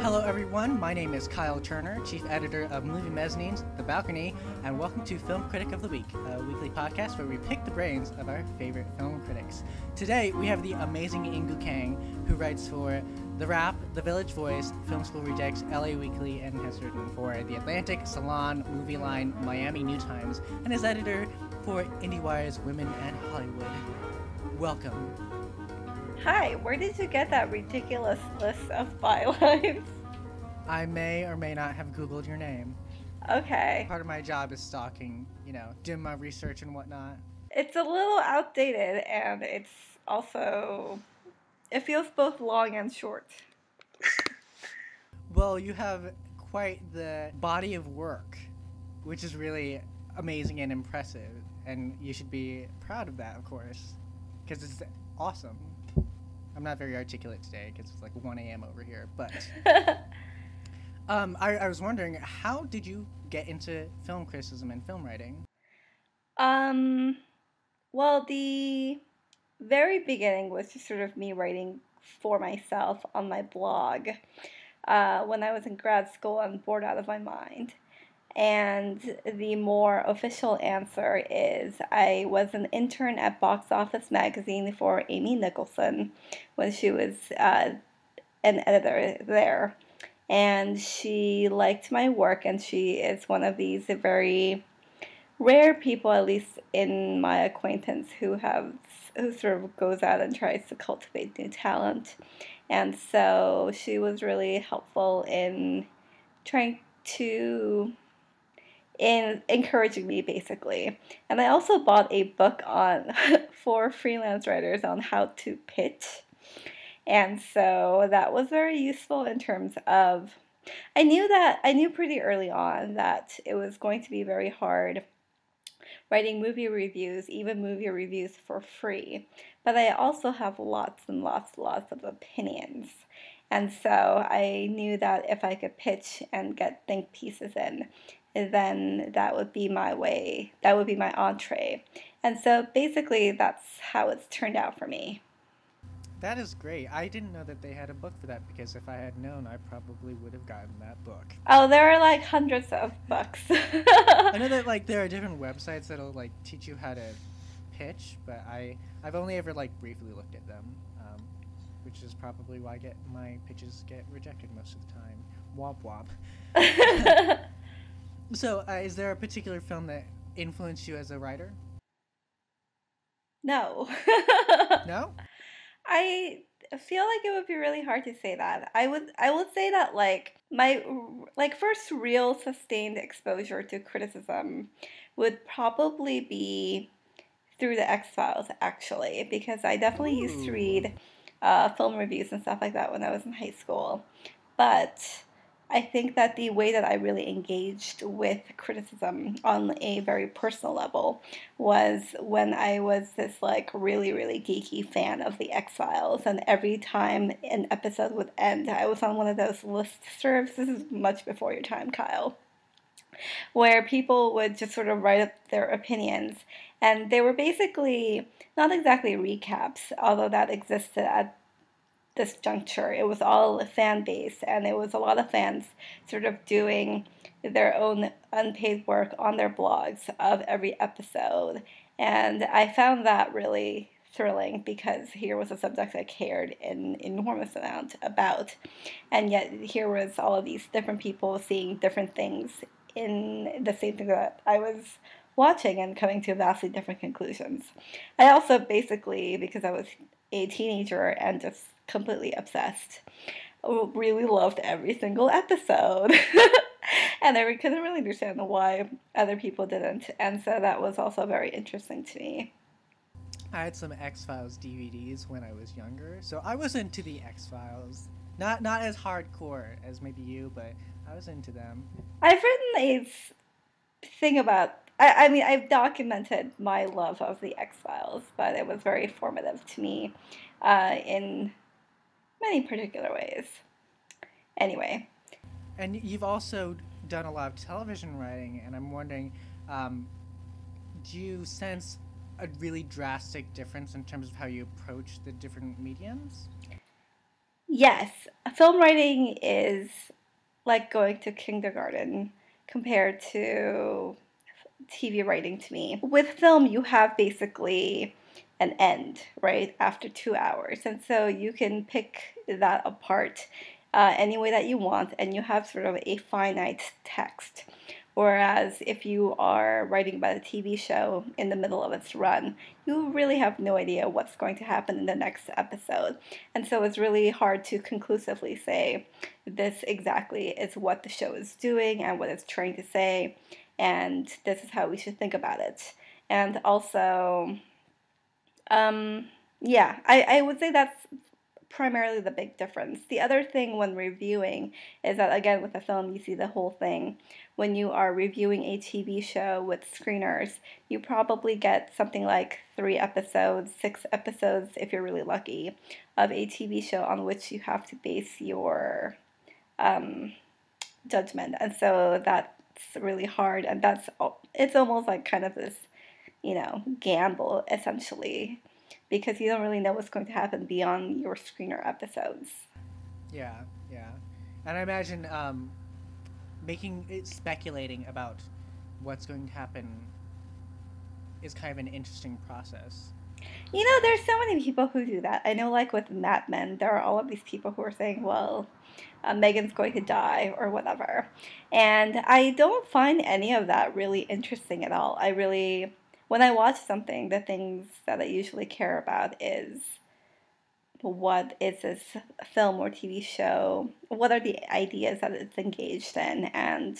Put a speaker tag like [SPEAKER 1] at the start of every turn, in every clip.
[SPEAKER 1] Hello everyone, my name is Kyle Turner, Chief Editor of Movie Mezzanine's The Balcony, and welcome to Film Critic of the Week, a weekly podcast where we pick the brains of our favorite film critics. Today we have the amazing Inkoo Kang, who writes for The Wrap, The Village Voice, Film School Rejects, LA Weekly, and has written for The Atlantic, Salon, Movieline, Miami New Times, and is editor for IndieWire's Women and Hollywood. Welcome.
[SPEAKER 2] Hi, where did you get that ridiculous list of bylines?
[SPEAKER 1] I may or may not have Googled your name.
[SPEAKER 2] Okay.
[SPEAKER 1] Part of my job is stalking, doing my research and whatnot.
[SPEAKER 2] It's a little outdated, and it feels both long and short.
[SPEAKER 1] Well, you have quite the body of work, which is really amazing and impressive, and you should be proud of that, of course, because it's awesome. I'm not very articulate today because it's like 1 a.m. over here, but I was wondering, how did you get into film criticism and film writing?
[SPEAKER 2] Well, the very beginning was just sort of me writing for myself on my blog when I was in grad school and bored out of my mind. And the more official answer is I was an intern at Box Office Magazine for Amy Nicholson when she was an editor there. And she liked my work, and she is one of these very rare people, at least in my acquaintance, who sort of goes out and tries to cultivate new talent. And so she was really helpful in encouraging me, basically. And I also bought a book for freelance writers on how to pitch. And so that was very useful in terms of, I knew pretty early on that it was going to be very hard writing movie reviews, even movie reviews for free. But I also have lots and lots of opinions. And so I knew that if I could pitch and get think pieces in, then that would be my way, that would be my entree. And so basically that's how it's turned out for me.
[SPEAKER 1] That is great. I didn't know that they had a book for that, because if I had known, I probably would have gotten that book.
[SPEAKER 2] Oh, there are like hundreds of books.
[SPEAKER 1] I know that there are different websites that'll teach you how to pitch, but I've only ever briefly looked at them, which is probably why my pitches get rejected most of the time. Womp womp. So, is there a particular film that influenced you as a writer?
[SPEAKER 2] No.
[SPEAKER 1] No?
[SPEAKER 2] I feel like it would be really hard to say that. I would say that my first real sustained exposure to criticism would probably be through the X-Files, actually, because I definitely used to read film reviews and stuff like that when I was in high school. But I think that the way that I really engaged with criticism on a very personal level was when I was this really, really geeky fan of the X-Files, and every time an episode would end, I was on one of those listservs. This is much before your time, Kyle, where people would just sort of write up their opinions, and they were basically not exactly recaps, although that existed at this juncture. It was all a fan base, and it was a lot of fans sort of doing their own unpaid work on their blogs of every episode. And I found that really thrilling, because here was a subject I cared an enormous amount about, and yet here was all of these different people seeing different things in the same thing that I was watching and coming to vastly different conclusions. I also basically, because I was a teenager and just completely obsessed, really loved every single episode. And I couldn't really understand why other people didn't. And so that was also very interesting to me.
[SPEAKER 1] I had some X-Files DVDs when I was younger, so I was into the X-Files. Not as hardcore as maybe you, but I was into them.
[SPEAKER 2] I've written a thing about, I've documented my love of the X-Files, but it was very formative to me in many particular ways. Anyway.
[SPEAKER 1] And you've also done a lot of television writing, and I'm wondering, do you sense a really drastic difference in terms of how you approach the different mediums?
[SPEAKER 2] Yes, film writing is like going to kindergarten compared to TV writing to me. With film, you have basically an end, right, after 2 hours. And so you can pick that apart any way that you want, and you have sort of a finite text. Whereas if you are writing about a TV show in the middle of its run, you really have no idea what's going to happen in the next episode. And so it's really hard to conclusively say this exactly is what the show is doing and what it's trying to say, and this is how we should think about it. And also, um, yeah, I would say that's primarily the big difference. The other thing when reviewing is that, again, with a film, you see the whole thing. When you are reviewing a TV show with screeners, you probably get something like 3 episodes, 6 episodes, if you're really lucky, of a TV show on which you have to base your um, judgment. And so that's really hard. And it's almost like kind of this, gamble essentially, because you don't really know what's going to happen beyond your screener episodes.
[SPEAKER 1] Yeah, yeah. And I imagine making it speculating about what's going to happen is kind of an interesting process.
[SPEAKER 2] There's so many people who do that. I know, like with Mad Men, there are all of these people who are saying, well, Megan's going to die or whatever. And I don't find any of that really interesting at all. When I watch something, the things that I usually care about is what is this film or TV show? What are the ideas that it's engaged in? And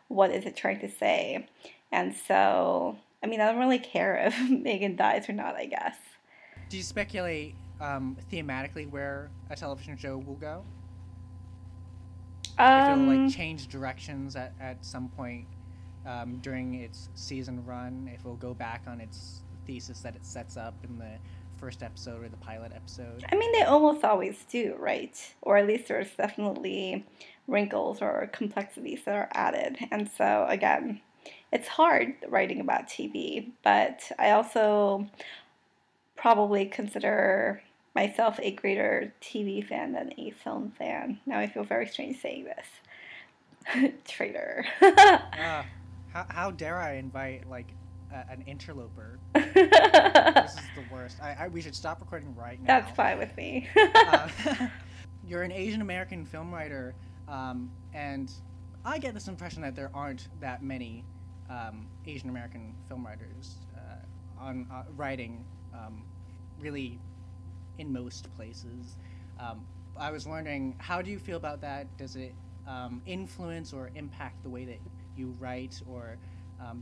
[SPEAKER 2] what is it trying to say? And so, I mean, I don't really care if Megan dies or not, I guess.
[SPEAKER 1] Do you speculate thematically where a television show will go? If it'll like
[SPEAKER 2] Um,
[SPEAKER 1] change directions at some point during its season run, if it'll go back on its thesis that it sets up in the first episode or the pilot episode.
[SPEAKER 2] I mean, they almost always do, right? Or at least there's definitely wrinkles or complexities that are added. And so, again, it's hard writing about TV, but I also probably consider myself a greater TV fan than a film fan. Now I feel very strange saying this. Traitor.
[SPEAKER 1] Uh, how dare I invite like an interloper? This is the worst. We should stop recording right
[SPEAKER 2] That's
[SPEAKER 1] now.
[SPEAKER 2] fine with me.
[SPEAKER 1] Uh, you're an Asian American film writer, and I get this impression that there aren't that many Asian American film writers on writing really in most places. I was wondering, how do you feel about that? Does it influence or impact the way that you write, or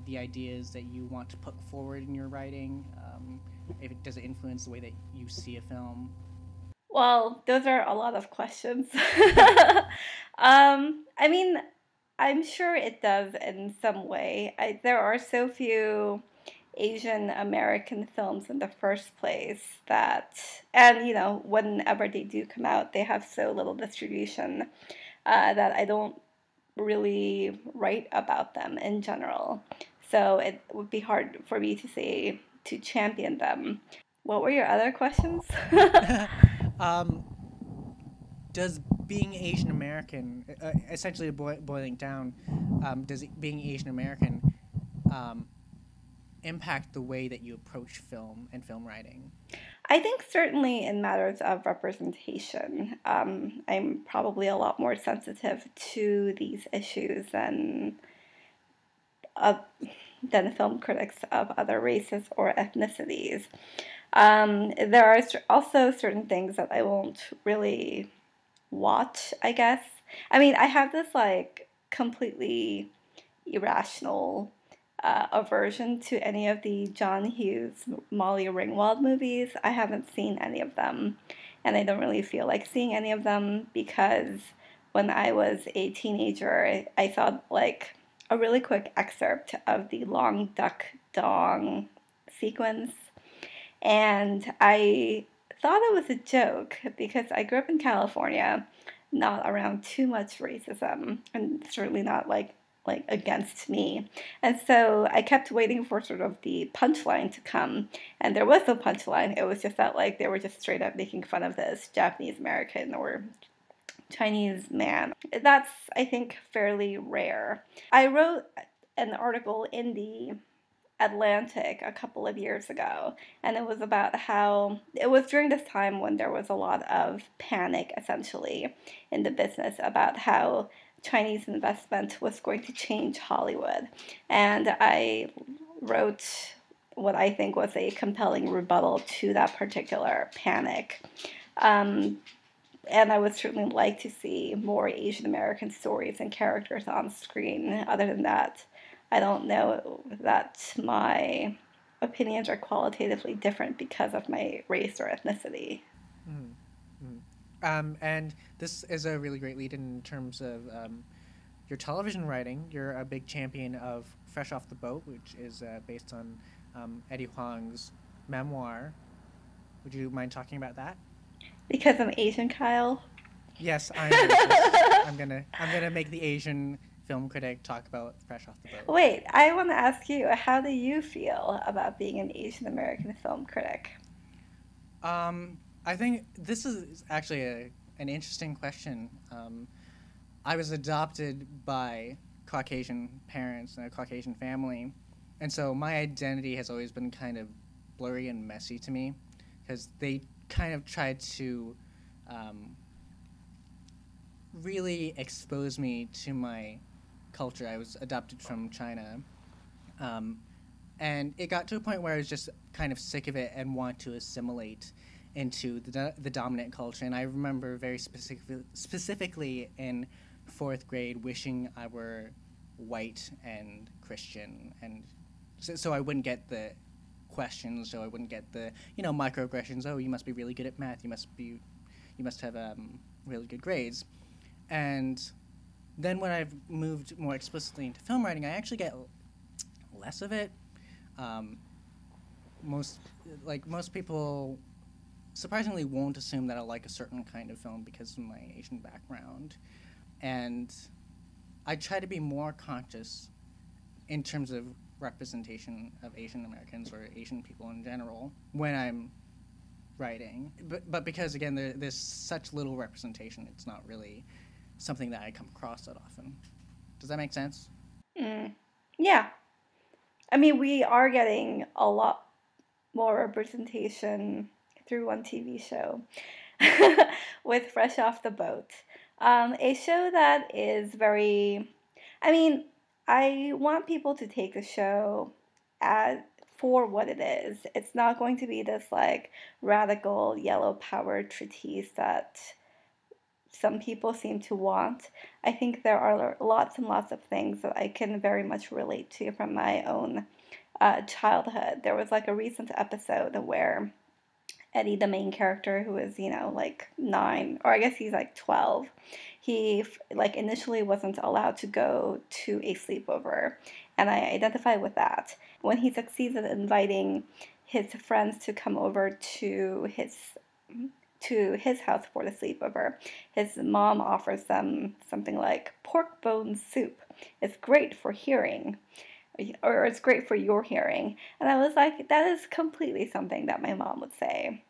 [SPEAKER 1] the ideas that you want to put forward in your writing? Does it influence the way that you see a film?
[SPEAKER 2] Well, those are a lot of questions. I mean, I'm sure it does in some way. There are so few Asian American films in the first place and whenever they do come out, they have so little distribution that I don't really write about them in general. So it would be hard for me to say to champion them. What were your other questions?
[SPEAKER 1] um, does being Asian American, essentially boiling down, does being Asian American um, impact the way that you approach film and film writing?
[SPEAKER 2] I think certainly in matters of representation, I'm probably a lot more sensitive to these issues uh, than film critics of other races or ethnicities. There are also certain things that I won't really watch, I guess. I mean, I have this like completely irrational aversion to any of the John Hughes, Molly Ringwald movies. I haven't seen any of them, and I don't really feel like seeing any of them because when I was a teenager, I saw like a really quick excerpt of the Long Duck Dong sequence, and I thought it was a joke because I grew up in California, not around too much racism, and certainly not like like against me. And so I kept waiting for sort of the punchline to come, and there was no punchline. It was just that like they were just straight up making fun of this Japanese American or Chinese man. That's, I think, fairly rare. I wrote an article in the Atlantic a couple of years ago, and it was about how it was during this time when there was a lot of panic essentially in the business about how Chinese investment was going to change Hollywood. And I wrote what I think was a compelling rebuttal to that particular panic. Um, and I would certainly like to see more Asian American stories and characters on screen. Other than that, I don't know that my opinions are qualitatively different because of my race or ethnicity.
[SPEAKER 1] Mm, mm. And this is a really great lead in terms of your television writing. You're a big champion of Fresh Off the Boat, which is based on Eddie Huang's memoir. Would you mind talking about that?
[SPEAKER 2] Because I'm Asian, Kyle.
[SPEAKER 1] Yes, I'm racist. I'm gonna make the Asian film critic talk about Fresh Off the Boat.
[SPEAKER 2] Wait, I want to ask you, how do you feel about being an Asian American film critic?
[SPEAKER 1] I think this is actually an interesting question. I was adopted by Caucasian parents and a Caucasian family, and so my identity has always been kind of blurry and messy to me because they kind of tried to really expose me to my culture. I was adopted from China, um, and it got to a point where I was just kind of sick of it and want to assimilate into the dominant culture. And I remember very specifically in fourth grade wishing I were white and Christian, and so I wouldn't get the questions, so I wouldn't get the microaggressions. Oh, you must be really good at math. You must have really good grades. And then when I've moved more explicitly into film writing, I actually get less of it. Um, most people surprisingly won't assume that I like a certain kind of film because of my Asian background, and I try to be more conscious in terms of representation of Asian Americans or Asian people in general when I'm writing. But because again there's such little representation, it's not really something that I come across that often. Does that make sense?
[SPEAKER 2] Mm. Yeah. I mean, we are getting a lot more representation through one TV show with Fresh Off the Boat. A show that is very, I mean, I want people to take the show as for what it is. It's not going to be this like radical yellow power treatise that some people seem to want. I think there are lots and lots of things that I can very much relate to from my own childhood. There was like a recent episode where Eddie, the main character, who is, like 9, or I guess he's like 12, he like initially wasn't allowed to go to a sleepover, and I identify with that. When he succeeds in inviting his friends to come over to his house for the sleepover, his mom offers them something like pork bone soup. It's great for hearing, or it's great for your hearing. And I was like, that is completely something that my mom would say.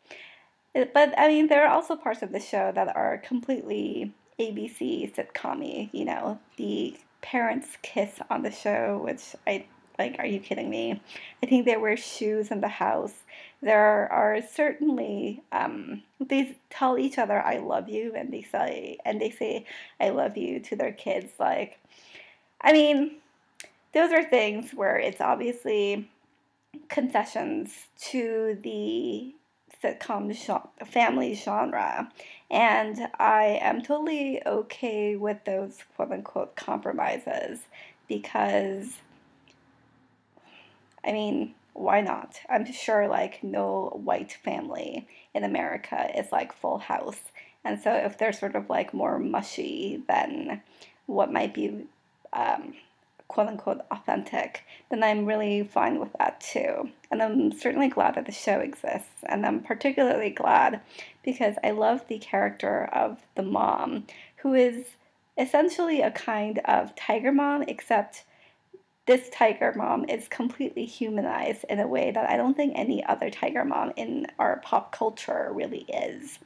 [SPEAKER 2] But I mean, there are also parts of the show that are completely ABC sitcom-y. The parents kiss on the show, which I like. Are you kidding me? I think they wear shoes in the house. There are certainly they tell each other "I love you," and they say "I love you" to their kids. Like, I mean, those are things where it's obviously concessions to the sitcom family genre, and I am totally okay with those quote unquote compromises because, I mean, why not? I'm sure like no white family in America is like Full House, and so if they're sort of like more mushy than what might be um, quote unquote authentic, then I'm really fine with that too. And I'm certainly glad that the show exists. And I'm particularly glad because I love the character of the mom, who is essentially a kind of tiger mom, except this tiger mom is completely humanized in a way that I don't think any other tiger mom in our pop culture really is.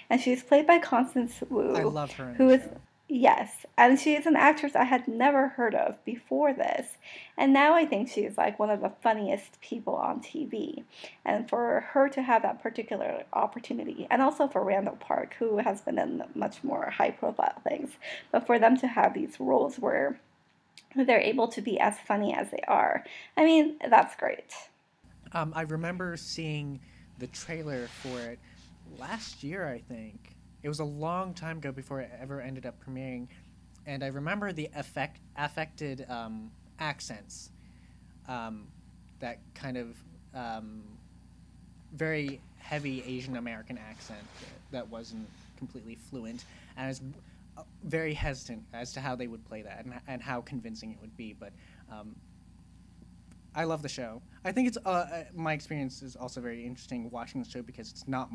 [SPEAKER 2] And she's played by Constance
[SPEAKER 1] I
[SPEAKER 2] Wu,
[SPEAKER 1] love her in the
[SPEAKER 2] who is,
[SPEAKER 1] show.
[SPEAKER 2] yes, and she is an actress I had never heard of before this. And now I think she's like one of the funniest people on TV. And for her to have that particular opportunity, and also for Randall Park, who has been in much more high profile things, but for them to have these roles where they're able to be as funny as they are. I mean, that's great.
[SPEAKER 1] I remember seeing the trailer for it last year, I think. It was a long time ago before it ever ended up premiering, and I remember the affected accents, um, that kind of um, very heavy Asian American accent that wasn't completely fluent, and I was very hesitant as to how they would play that and how convincing it would be. But um, I love the show. I think it's my experience is also very interesting watching the show because it's not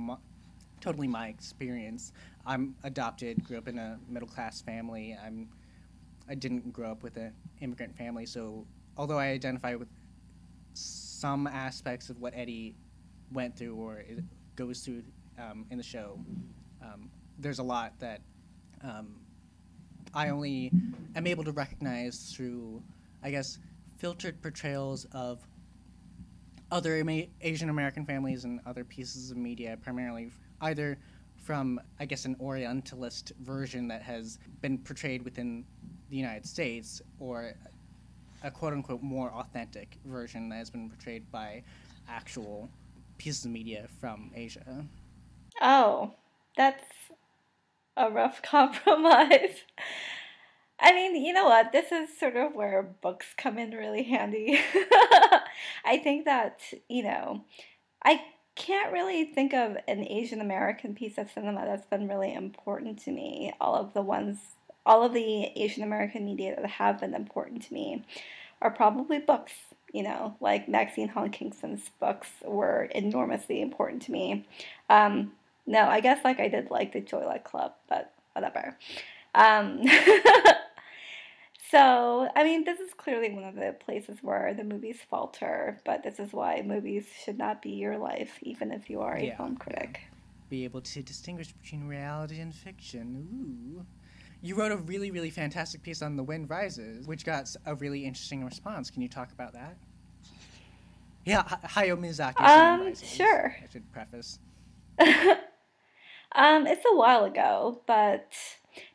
[SPEAKER 1] totally my experience. I'm adopted, grew up in a middle class family. I didn't grow up with an immigrant family, so although I identify with some aspects of what Eddie went through or goes through in the show, there's a lot that um, I only am able to recognize through, I guess, filtered portrayals of other Asian American families and other pieces of media, primarily either from, I guess, an Orientalist version that has been portrayed within the United States, or a quote-unquote more authentic version that has been portrayed by actual pieces of media from Asia.
[SPEAKER 2] Oh, that's a rough compromise. I mean, you know what? This is sort of where books come in really handy. I think that, I can't really think of an Asian American piece of cinema that's been really important to me. All of the Asian American media that have been important to me are probably books. Like Maxine Hong Kingston's books were enormously important to me. Um, no, I guess like I did like the Joy Club, but whatever. Um, so, I mean, this is clearly one of the places where the movies falter, but this is why movies should not be your life, even if you are a
[SPEAKER 1] Yeah,
[SPEAKER 2] film
[SPEAKER 1] yeah.
[SPEAKER 2] critic.
[SPEAKER 1] Be able to distinguish between reality and fiction. Ooh. You wrote a really, really fantastic piece on The Wind Rises, which got a really interesting response. Can you talk about that? Yeah, Hayao Miyazaki's The Wind Rises,
[SPEAKER 2] Sure.
[SPEAKER 1] I should preface.
[SPEAKER 2] It's a while ago, but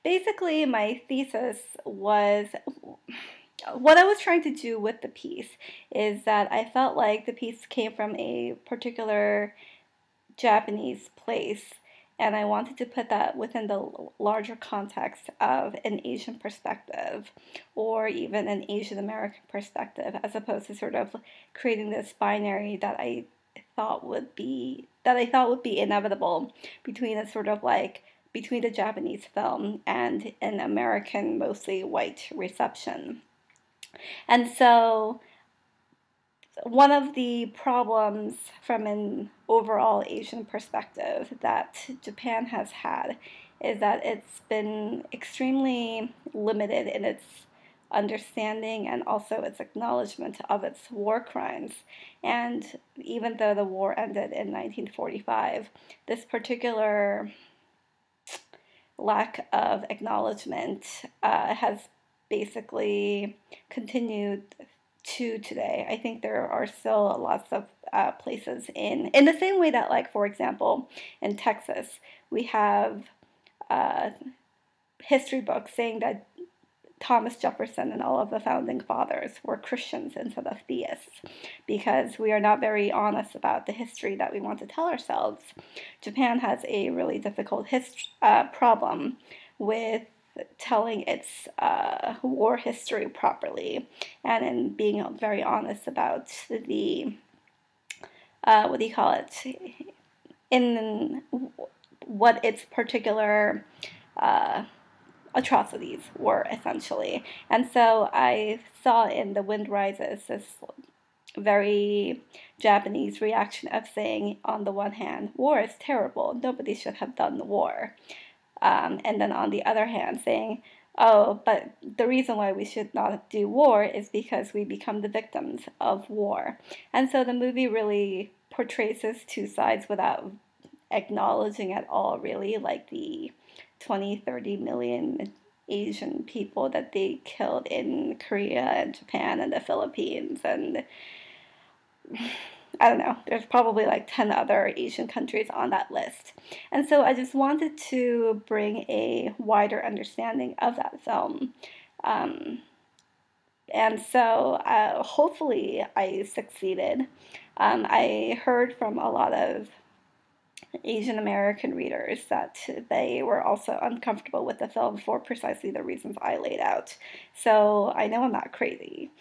[SPEAKER 2] basically my thesis was what I was trying to do with the piece is that I felt like the piece came from a particular Japanese place, and I wanted to put that within the larger context of an Asian perspective or even an Asian American perspective, as opposed to sort of creating this binary that I thought would be inevitable between a sort of like between the Japanese film and an American mostly white reception. And so one of the problems from an overall Asian perspective that Japan has had is that it's been extremely limited in its understanding and also its acknowledgement of its war crimes. And even though the war ended in 1945, this particular lack of acknowledgement has basically continued to today. I think there are still lots of places in the same way that, like, for example, in Texas, we have uh, history books saying that Thomas Jefferson and all of the founding fathers were Christians instead of theists because we are not very honest about the history that we want to tell ourselves. Japan has a really difficult problem with telling its war history properly and in being very honest about the what do you call it in what its particular uh, atrocities were essentially. And so I saw in The Wind Rises this very Japanese reaction of saying, on the one hand, war is terrible, nobody should have done the war. And then on the other hand, saying, Oh, but the reason why we should not do war is because we become the victims of war. And so the movie really portrays these two sides without acknowledging at all, really, like the 20, 30 million Asian people that they killed in Korea and Japan and the Philippines. And I don't know, there's probably like 10 other Asian countries on that list. And so I just wanted to bring a wider understanding of that film. Um, and so hopefully I succeeded. I heard from a lot of Asian American readers that they were also uncomfortable with the film for precisely the reasons I laid out. So I know I'm not crazy.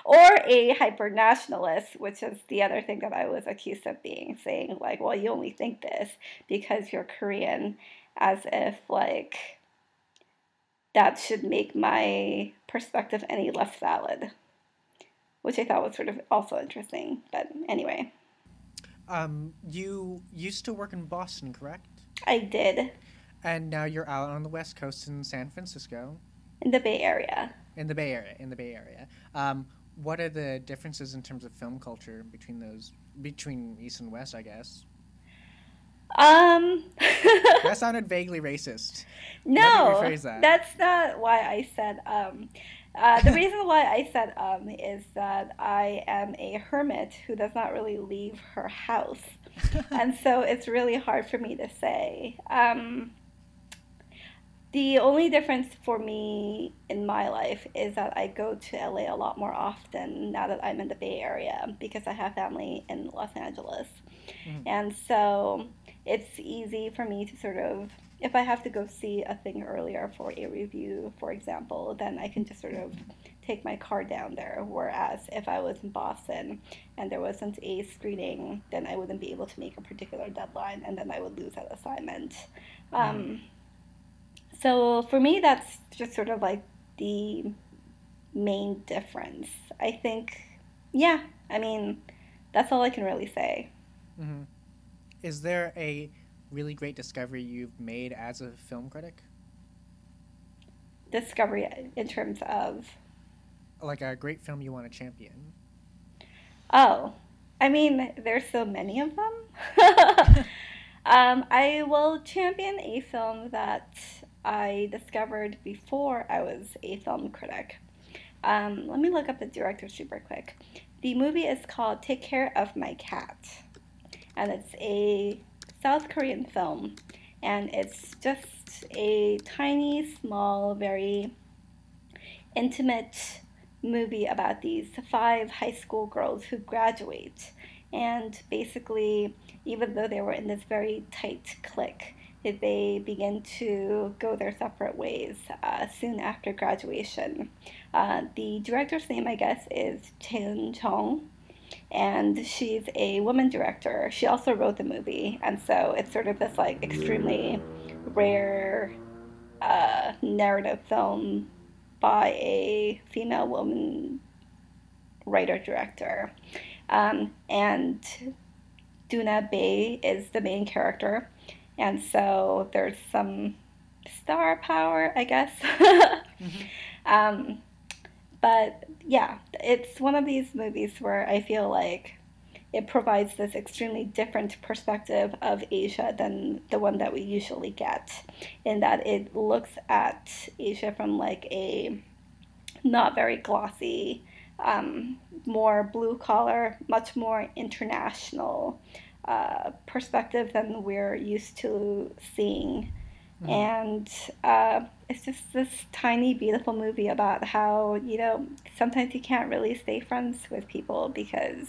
[SPEAKER 2] Or a hyper nationalist, which is the other thing that I was accused of being, saying, like, well, you only think this because you're Korean, as if, like, that should make my perspective any less valid, which I thought was sort of also interesting. But anyway.
[SPEAKER 1] You used to work in Boston, correct?
[SPEAKER 2] I did.
[SPEAKER 1] And now you're out on the West Coast in San Francisco.
[SPEAKER 2] In the Bay Area.
[SPEAKER 1] In the Bay Area. In the Bay Area. What are the differences in terms of film culture between East and West, I guess? That sounded vaguely racist.
[SPEAKER 2] No,
[SPEAKER 1] Let me rephrase that.
[SPEAKER 2] that's not why I said the reason why I said is that I am a hermit who does not really leave her house. And so it's really hard for me to say. The only difference for me in my life is that I go to LA a lot more often now that I'm in the Bay Area because I have family in Los Angeles.
[SPEAKER 1] Mhm.
[SPEAKER 2] And so it's easy for me to sort of, if I have to go see a thing earlier for a review, for example, then I can just sort of take my car down there. Whereas if I was in Boston and there wasn't a screening, then I wouldn't be able to make a particular deadline and then I would lose that assignment.
[SPEAKER 1] Mhm.
[SPEAKER 2] So for me, that's just sort of like the main difference. I think, yeah, I mean, that's all I can really say.
[SPEAKER 1] Mhm. Is there a really great discovery you've made as a film critic?
[SPEAKER 2] Discovery in terms of,
[SPEAKER 1] Like a great film you want to champion?
[SPEAKER 2] oh, I mean, there's so many of them. I will champion a film that I discovered before I was a film critic. Let me look up the director super quick. The movie is called Take Care of My Cat, and it's a South Korean film, and it's just a tiny, small, very intimate movie about these five high school girls who graduate. And basically, even though they were in this very tight clique, they begin to go their separate ways soon after graduation. The director's name, I guess, is Chen Chong, and she's a woman director. She also wrote the movie, and so it's sort of this like extremely rare narrative film by a female woman writer director. And Duna Bay is the main character, and so there's some star power, I guess.
[SPEAKER 1] Mhm.
[SPEAKER 2] um, but yeah, it's one of these movies where I feel like it provides this extremely different perspective of Asia than the one that we usually get, in that it looks at Asia from like a not very glossy, more blue collar, much more international perspective than we're used to seeing.
[SPEAKER 1] Mhm.
[SPEAKER 2] And it's just this tiny, beautiful movie about how, sometimes you can't really stay friends with people because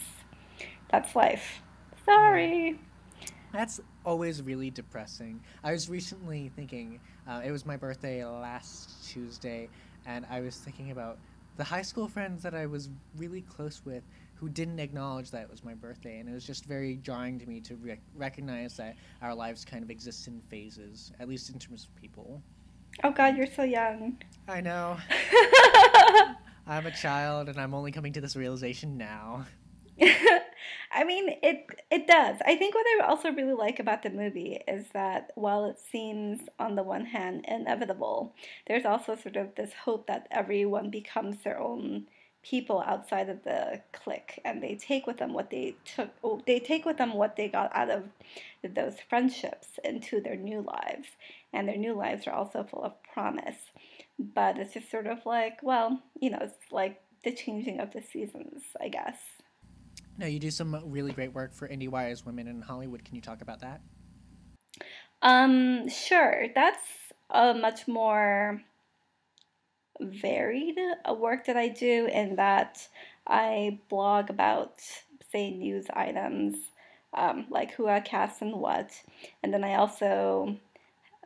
[SPEAKER 2] that's life.
[SPEAKER 1] Yeah.
[SPEAKER 2] Sorry.
[SPEAKER 1] That's always really depressing. I was recently thinking, it was my birthday last Tuesday, and I was thinking about the high school friends that I was really close with who didn't acknowledge that it was my birthday, and it was just very jarring to me to recognize that our lives kind of exist in phases, at least in terms of people.
[SPEAKER 2] Oh God, you're so young.
[SPEAKER 1] I know. I'm a child, and I'm only coming to this realization now.
[SPEAKER 2] I mean, it does. I think what I also really like about the movie is that while it seems on the one hand inevitable, there's also sort of this hope that everyone becomes their own people outside of the clique, and they take with them what they took. They take with them what they got out of those friendships into their new lives, and their new lives are also full of promise. But it's just sort of like, well, it's like the changing of the seasons, I guess.
[SPEAKER 1] No, you do some really great work for IndieWire's Women in Hollywood. Can you talk about that?
[SPEAKER 2] Sure. That's a much more varied work that I do in that I blog about, say, news items, like who got cast and what. And then I also,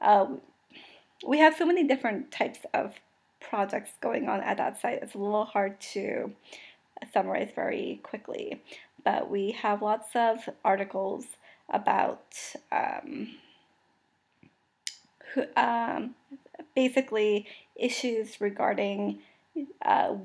[SPEAKER 2] uh, we have so many different types of projects going on at that site. It's a little hard to summarize very quickly. But we have lots of articles about who, basically issues regarding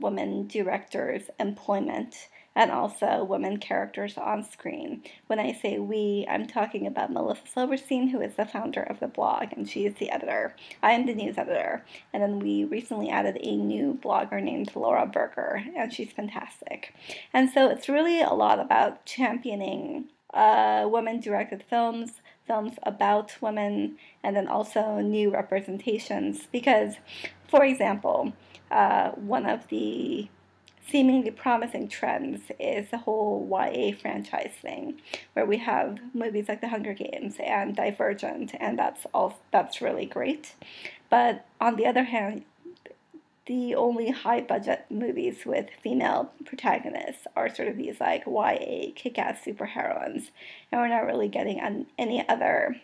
[SPEAKER 2] women directors' employment and also women characters on screen. When I say we, I'm talking about Melissa Silverstein, who is the founder of the blog, and she is the editor. I am the news editor. And then we recently added a new blogger named Laura Berger, and she's fantastic. And so it's really a lot about championing women-directed films, films about women, and then also new representations. Because, for example, one of the seemingly promising trends is the whole YA franchise thing, where we have movies like The Hunger Games and Divergent, and that's really great. But on the other hand, the only high budget movies with female protagonists are sort of these like YA kick-ass superheroines, and we're not really getting any other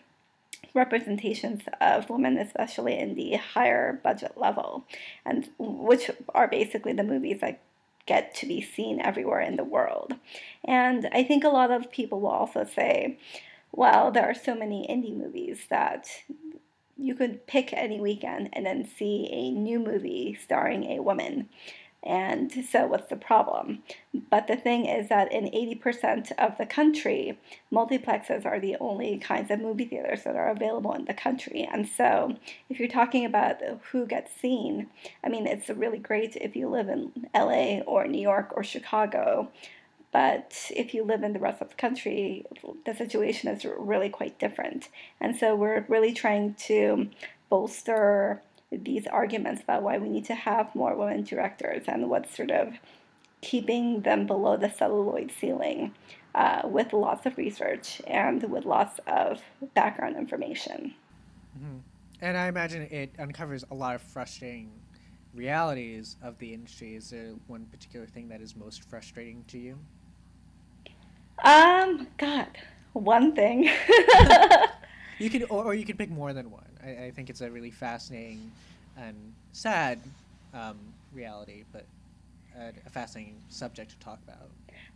[SPEAKER 2] representations of women, especially in the higher budget level, and which are basically the movies that get to be seen everywhere in the world. And I think a lot of people will also say, well, there are so many indie movies that you could pick any weekend and then see a new movie starring a woman. And so, what's the problem? But the thing is that in 80% of the country, multiplexes are the only kinds of movie theaters that are available in the country. And so, if you're talking about who gets seen, I mean, it's really great if you live in LA or New York or Chicago. But if you live in the rest of the country, the situation is really quite different. And so, we're really trying to bolster these arguments about why we need to have more women directors and what's sort of keeping them below the celluloid ceiling, with lots of research and with lots of background information.
[SPEAKER 1] Hmm. And I imagine it uncovers a lot of frustrating realities of the industry. Is there one particular thing that is most frustrating to you?
[SPEAKER 2] God, one thing.
[SPEAKER 1] You can, or you can pick more than one. I think it's a really fascinating and sad um, reality, but a fascinating subject to talk about.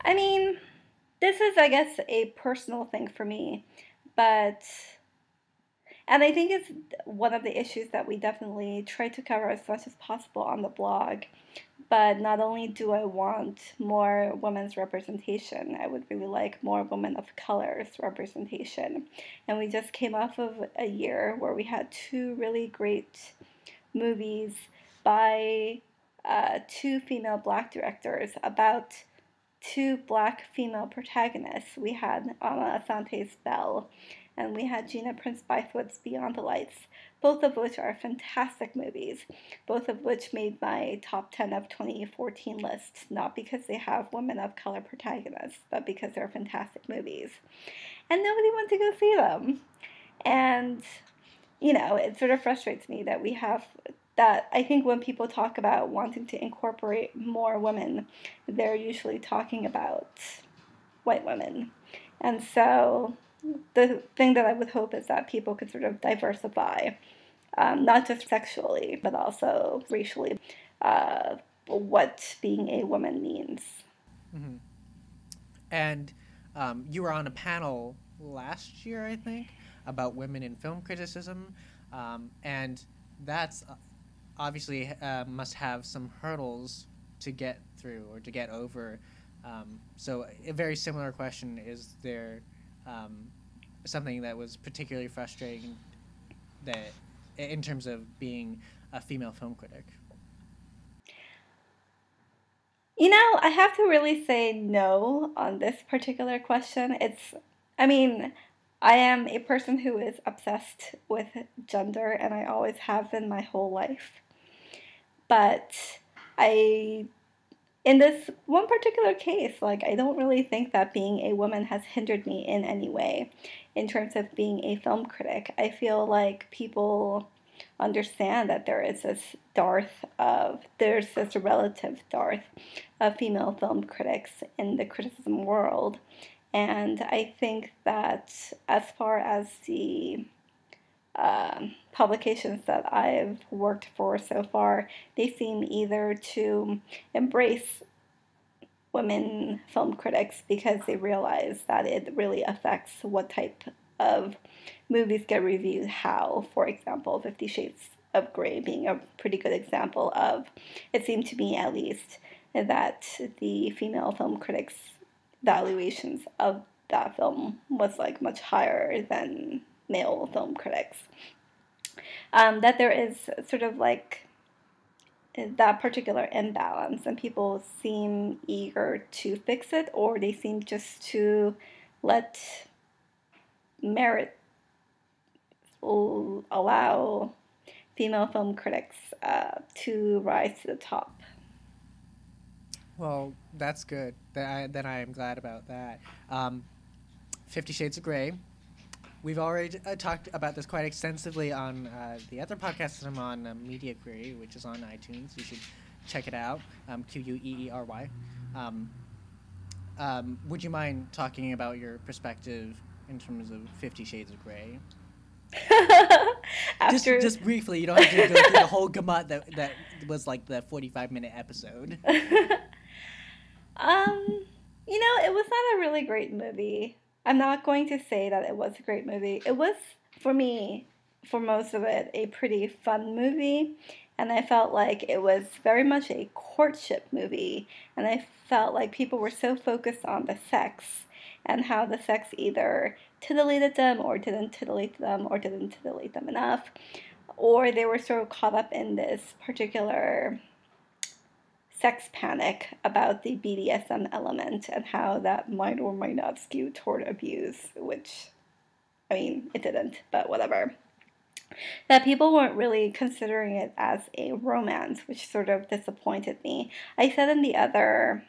[SPEAKER 2] I mean, this is, I guess, a personal thing for me, but and I think it's one of the issues that we definitely try to cover as much as possible on the blog. But not only do I want more women's representation, I would really like more women of color's representation. And we just came off of a year where we had two really great movies by two female black directors about two black female protagonists. We had Anna Asante's Belle, and we had Gina Prince Bythewood's Beyond the Lights, both of which are fantastic movies, both of which made my top 10 of 2014 list, not because they have women of color protagonists, but because they're fantastic movies. And nobody went to go see them. And, it sort of frustrates me that we have that. I think when people talk about wanting to incorporate more women, they're usually talking about white women. And so the thing that I would hope is that people could sort of diversify, not just sexually, but also racially, what being a woman means.
[SPEAKER 1] Hmm. And you were on a panel last year, I think, about women in film criticism, and that's obviously must have some hurdles to get through or to get over. So a very similar question: is there um, something that was particularly frustrating that, in terms of being a female film critic?
[SPEAKER 2] I have to really say no on this particular question. I mean, I am a person who is obsessed with gender, and I always have been my whole life. But I, in this one particular case, like, I don't really think that being a woman has hindered me in any way in terms of being a film critic. I feel like people understand that there's this relative dearth of female film critics in the criticism world. And I think that as far as the publications that I've worked for so far, they seem either to embrace women film critics because they realize that it really affects what type of movies get reviewed how. For example, 50 Shades of Grey being a pretty good example of, it seemed to me at least, that the female film critics' valuations of that film was like much higher than male film critics. That there is sort of like that particular imbalance, and people seem eager to fix it, or they seem just to let merit allow female film critics to rise to the top.
[SPEAKER 1] Well, that's good. Then I am glad about that. 50 Shades of Grey. We've already talked about this quite extensively on the other podcast that I'm on, Media Query, which is on iTunes. You should check it out, Queery. Would you mind talking about your perspective in terms of 50 Shades of Grey? Just briefly, you don't have to go through the whole gamut that was like the 45-minute episode.
[SPEAKER 2] It was not a really great movie. I'm not going to say that it was a great movie. It was, for me, for most of it, a pretty fun movie. And I felt like it was very much a courtship movie. And I felt like people were so focused on the sex and how the sex either titillated them or didn't titillate them or didn't titillate them enough. Or they were sort of caught up in this particular sex panic about the BDSM element and how that might or might not skew toward abuse, which, I mean, it didn't, but whatever. That people weren't really considering it as a romance, which sort of disappointed me. I said in the other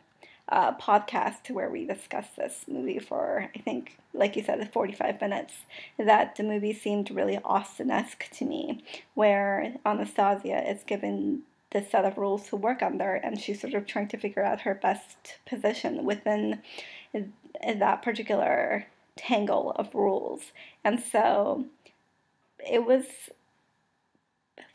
[SPEAKER 2] podcast where we discussed this movie for, I think, like you said, 45 minutes, that the movie seemed really Austen-esque to me, where Anastasia is given this set of rules to work under, and she's sort of trying to figure out her best position within that particular tangle of rules. And so it was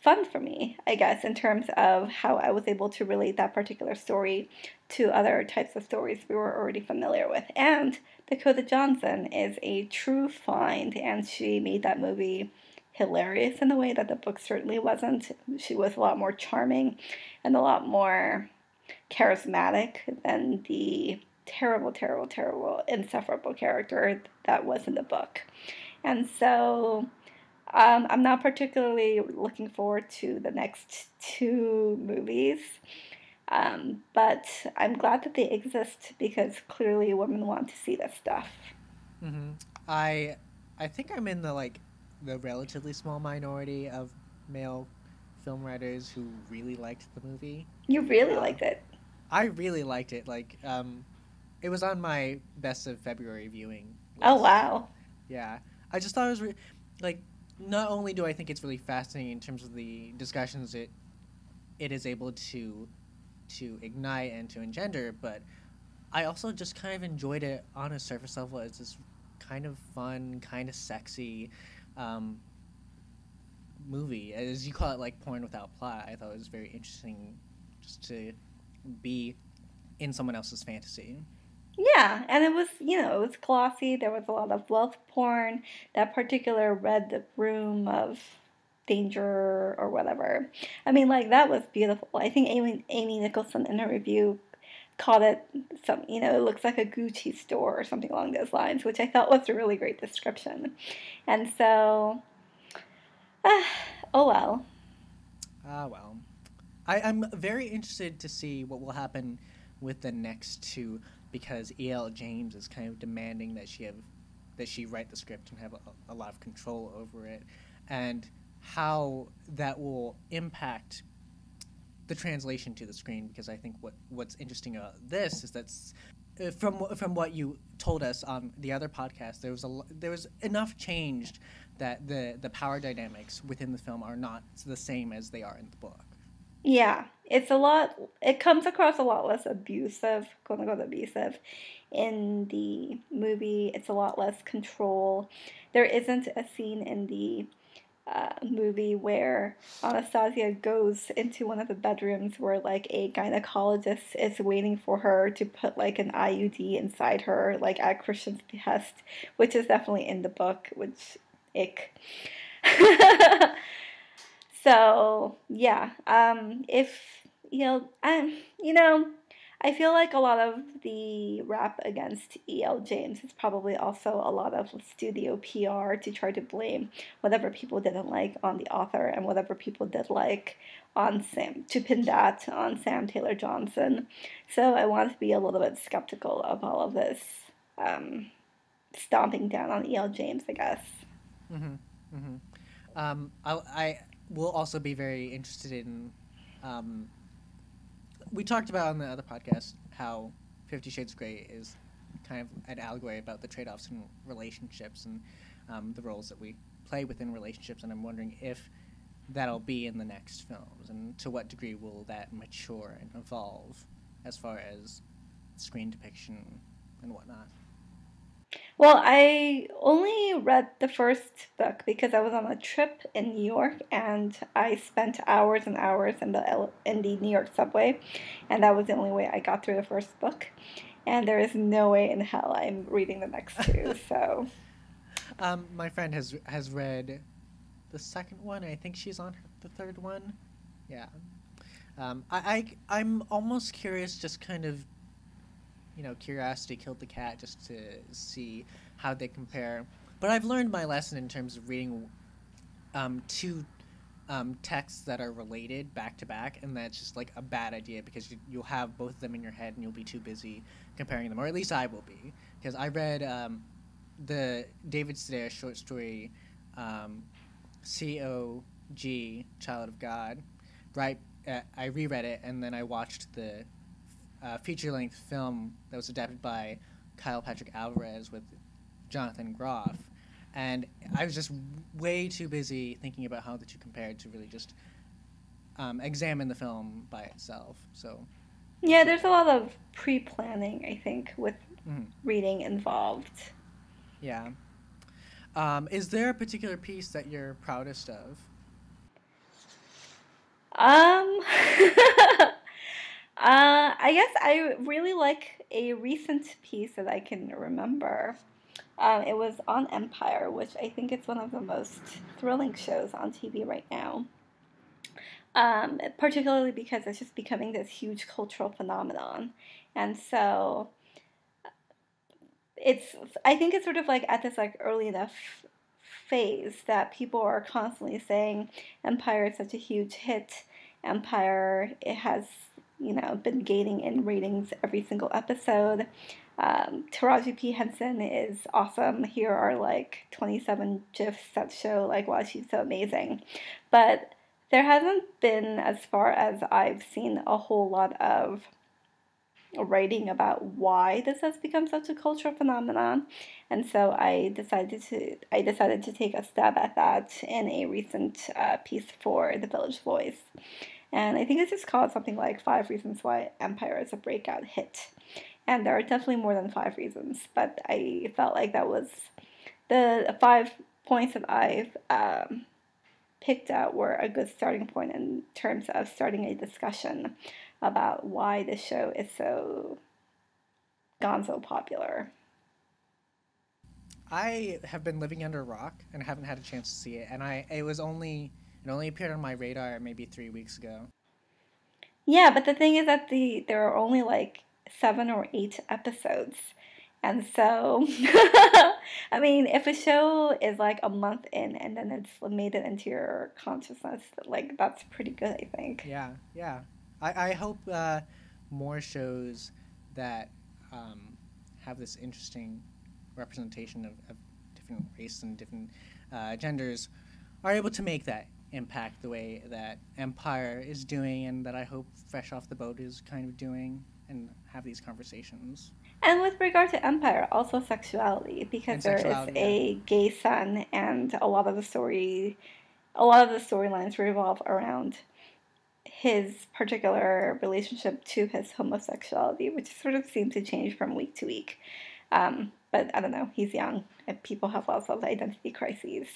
[SPEAKER 2] fun for me, I guess, in terms of how I was able to relate that particular story to other types of stories we were already familiar with. And Dakota Johnson is a true find, and she made that movie hilarious in a way that the book certainly wasn't. She was a lot more charming and a lot more charismatic than the terrible, terrible, terrible, insufferable character that was in the book. And so I'm not particularly looking forward to the next two movies, but I'm glad that they exist because clearly women want to see this stuff.
[SPEAKER 1] Mm-hmm. I think I'm in the relatively small minority of male film writers who really liked the movie.
[SPEAKER 2] You really liked it.
[SPEAKER 1] I really liked it. It was on my best of February viewing list.
[SPEAKER 2] Oh, wow.
[SPEAKER 1] Yeah. I just thought it was not only do I think it's really fascinating in terms of the discussions it is able to ignite and to engender, but I also just kind of enjoyed it on a surface level as this kind of fun, kind of sexy movie. As you call it, like porn without plot. I thought it was very interesting just to be in someone else's fantasy.
[SPEAKER 2] Yeah, and it was, it was glossy. There was a lot of love porn. That particular red room of danger or whatever. I mean, that was beautiful. I think Amy Nicholson in her review called it it looks like a Gucci store or something along those lines, which I thought was a really great description. And so, oh well.
[SPEAKER 1] Ah, well. I'm very interested to see what will happen with the next two, because E.L. James is kind of demanding that she write the script and have a lot of control over it, and how that will impact the translation to the screen. Because I think what's interesting about this is that from what you told us on the other podcast, there was enough changed that the power dynamics within the film are not the same as they are in the book.
[SPEAKER 2] Yeah, it comes across a lot less abusive, quote unquote abusive, in the movie. It's a lot less control. There isn't a scene in the movie where Anastasia goes into one of the bedrooms where like a gynecologist is waiting for her to put like an IUD inside her, like at Christian's behest, which is definitely in the book, which ick. So yeah, if I feel like a lot of the rap against E.L. James is probably also a lot of studio PR to try to blame whatever people didn't like on the author and whatever people did like on Sam, to pin that on Sam Taylor Johnson. So I want to be a little bit skeptical of all of this stomping down on E.L. James, I guess.
[SPEAKER 1] Mm-hmm. Mm-hmm. I will also be very interested in. We talked about on the other podcast how 50 Shades of Grey is kind of an allegory about the trade-offs in relationships and the roles that we play within relationships, and I'm wondering if that'll be in the next films, and to what degree will that mature and evolve as far as screen depiction and whatnot.
[SPEAKER 2] Well, I only read the first book because I was on a trip in New York and I spent hours and hours in the New York subway, and that was the only way I got through the first book. And there is no way in hell I'm reading the next two. So,
[SPEAKER 1] My friend has read the second one. I think she's on the third one. Yeah. I'm almost curious, just kind of, curiosity killed the cat, just to see how they compare. But I've learned my lesson in terms of reading two texts that are related back to back, and that's just like a bad idea, because you'll have both of them in your head and you'll be too busy comparing them, or at least I will be, because I read the David Sedaris short story COG, Child of God, right? I reread it, and then I watched the feature-length film that was adapted by Kyle Patrick Alvarez with Jonathan Groff, and I was just way too busy thinking about how the two compared to really just examine the film by itself. So
[SPEAKER 2] yeah, there's a lot of pre-planning, I think, with reading involved.
[SPEAKER 1] Yeah. Is there a particular piece that you're proudest of?
[SPEAKER 2] Um, I guess I really like a recent piece that I can remember. It was on Empire, which I think is one of the most thrilling shows on TV right now. Particularly because it's just becoming this huge cultural phenomenon. And so I think it's sort of like at this like early enough phase that people are constantly saying Empire is such a huge hit. Empire, it has, been gaining in ratings every single episode. Taraji P. Henson is awesome. Here are like 27 GIFs that show like why she's so amazing. But there hasn't been, as far as I've seen, a whole lot of writing about why this has become such a cultural phenomenon, and so I decided to take a stab at that in a recent piece for The Village Voice, and I think it's just called something like 5 Reasons Why Empire is a Breakout Hit, and there are definitely more than 5 reasons, but I felt like that was the 5 points that I've picked out were a good starting point in terms of starting a discussion about why the show is so gone so popular.
[SPEAKER 1] I have been living under a rock and haven't had a chance to see it, and it only appeared on my radar maybe 3 weeks ago.
[SPEAKER 2] Yeah, but the thing is that there are only like 7 or 8 episodes. And so, I mean, if a show is like a month in and then it's made it into your consciousness, like that's pretty good, I think.
[SPEAKER 1] Yeah, yeah. I hope more shows that have this interesting representation of different races and different genders are able to make that impact the way that Empire is doing, and that I hope Fresh Off the Boat is kind of doing, and have these conversations.
[SPEAKER 2] And with regard to Empire, also sexuality, because
[SPEAKER 1] And
[SPEAKER 2] there is
[SPEAKER 1] sexuality,
[SPEAKER 2] a gay son, and a lot of the storylines revolve around his particular relationship to his homosexuality, which sort of seems to change from week to week. But I don't know, he's young, and people have lots of identity crises.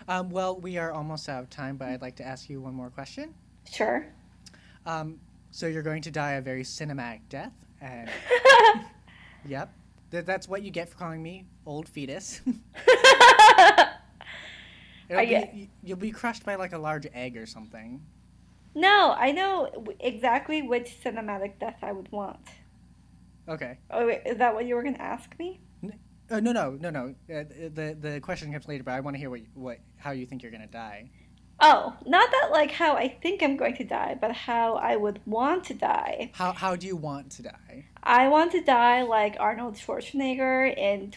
[SPEAKER 1] Well, we are almost out of time, but I'd like to ask you one more question.
[SPEAKER 2] Sure.
[SPEAKER 1] So you're going to die a very cinematic death, and yep, that's what you get for calling me old fetus. You'll be crushed by like a large egg or something.
[SPEAKER 2] No, I know exactly which cinematic death I would want.
[SPEAKER 1] Okay.
[SPEAKER 2] Oh, wait, is that what you were going to ask me?
[SPEAKER 1] No. The question comes later, but I want to hear how you think you're going to die.
[SPEAKER 2] Oh, not that like how I think I'm going to die, but how I would want to die.
[SPEAKER 1] How do you want to die?
[SPEAKER 2] I want to die like Arnold Schwarzenegger in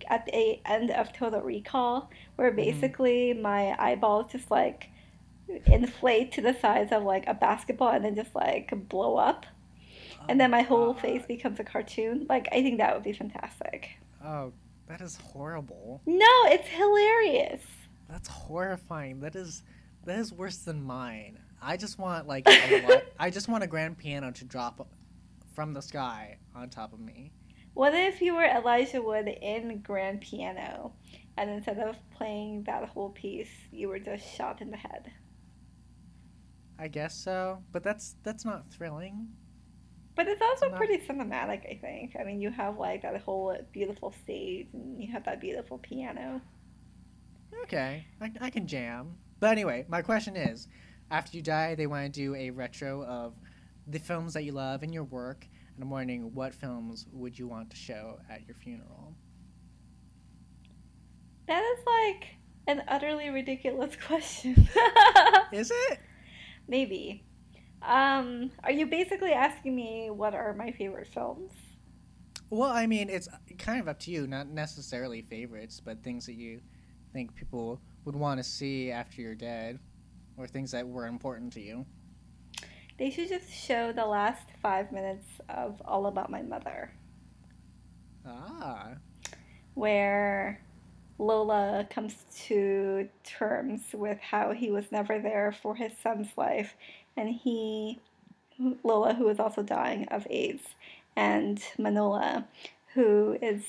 [SPEAKER 2] at the end of Total Recall, where basically my eyeballs just like inflate to the size of like a basketball and then just like blow up. And then my whole face becomes a cartoon. Like, I think that would be fantastic.
[SPEAKER 1] Oh, that is horrible.
[SPEAKER 2] No, it's hilarious.
[SPEAKER 1] That's horrifying. That is worse than mine. I just want like I just want a grand piano to drop from the sky on top of me.
[SPEAKER 2] What if you were Elijah Wood in grand piano, and instead of playing that whole piece, you were just shot in the head?
[SPEAKER 1] I guess so, but that's not thrilling.
[SPEAKER 2] But it's also pretty cinematic, I think. I mean, you have like that whole beautiful stage, and you have that beautiful piano.
[SPEAKER 1] Okay, I can jam. But anyway, my question is, after you die, they want to do a retro of the films that you love in your work, and I'm wondering what films would you want to show at your funeral?
[SPEAKER 2] That is like an utterly ridiculous question.
[SPEAKER 1] Is it?
[SPEAKER 2] Maybe. Are you basically asking me what are my favorite films?
[SPEAKER 1] Well, I mean, it's kind of up to you, not necessarily favorites, but things that you think people would want to see after you're dead, or things that were important to you.
[SPEAKER 2] They should just show the last 5 minutes of All About My Mother.
[SPEAKER 1] Ah.
[SPEAKER 2] Where Lola comes to terms with how he was never there for his son's life, and Lola, who is also dying of AIDS, and Manola, who is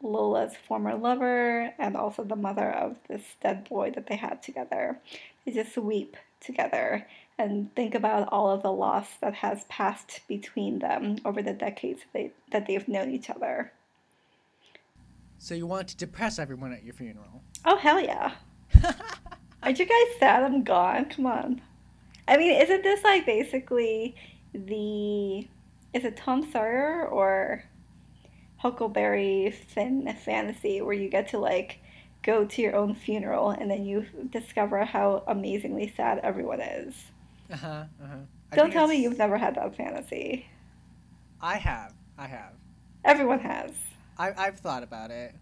[SPEAKER 2] Lola's former lover and also the mother of this dead boy that they had together. They just weep together and think about all of the loss that has passed between them over the decades that they've known each other.
[SPEAKER 1] So you want to depress everyone at your funeral?
[SPEAKER 2] Oh, hell yeah. Aren't you guys sad I'm gone? Come on. I mean, isn't this like basically is it Tom Sawyer or Huckleberry Finn fantasy where you get to like go to your own funeral and then you discover how amazingly sad everyone is? Don't tell me you've never had that fantasy.
[SPEAKER 1] I have.
[SPEAKER 2] Everyone has.
[SPEAKER 1] I've thought about it.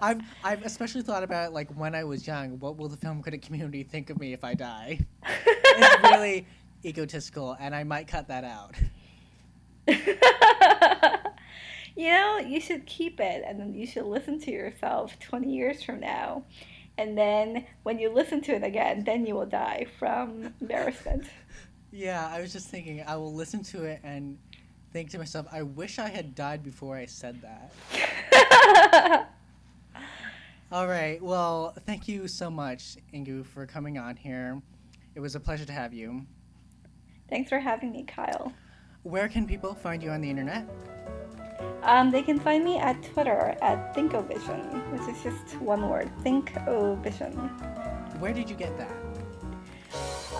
[SPEAKER 1] I've especially thought about it, like when I was young. What will the film critic community think of me if I die? It's really egotistical, and I might cut that out.
[SPEAKER 2] You know, you should keep it, and then you should listen to yourself 20 years from now. And then when you listen to it again, then you will die from embarrassment.
[SPEAKER 1] Yeah, I was just thinking, I will listen to it and think to myself, I wish I had died before I said that. All right, well, thank you so much, Inkoo, for coming on here. It was a pleasure to have you.
[SPEAKER 2] Thanks for having me, Kyle.
[SPEAKER 1] Where can people find you on the internet?
[SPEAKER 2] They can find me at Twitter at Thinkovision, which is just one word, Thinkovision.
[SPEAKER 1] Where did you get that?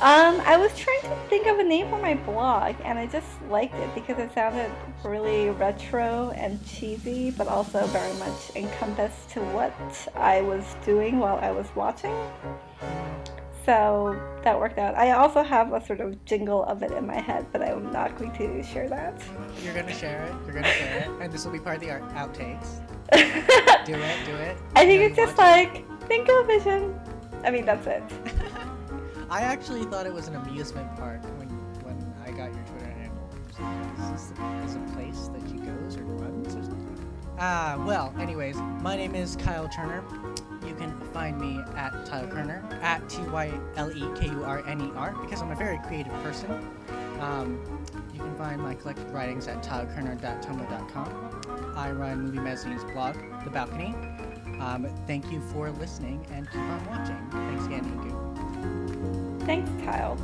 [SPEAKER 2] I was trying to think of a name for my blog, and I just liked it because it sounded really retro and cheesy, but also very much encompassed to what I was doing while I was watching. So that worked out. I also have a sort of jingle of it in my head, but I'm not going to share that.
[SPEAKER 1] You're gonna share it. You're gonna share it, and this will be part of the outtakes. Do it.
[SPEAKER 2] I think it's just like Thinkovision. I mean, that's it.
[SPEAKER 1] I actually thought it was an amusement park when I got your Twitter handle. Is this a place that she goes or runs or something? Well, anyways, my name is Kyle Turner. You can find me at Tyler Kerner, at TYLEKURNER, because I'm a very creative person. You can find my collected writings at tylerkerner.tumblr.com. I run Movie Mezzanine's blog, The Balcony. Thank you for listening and keep on watching. Thanks again, Inkoo.
[SPEAKER 2] Thanks, Kyle.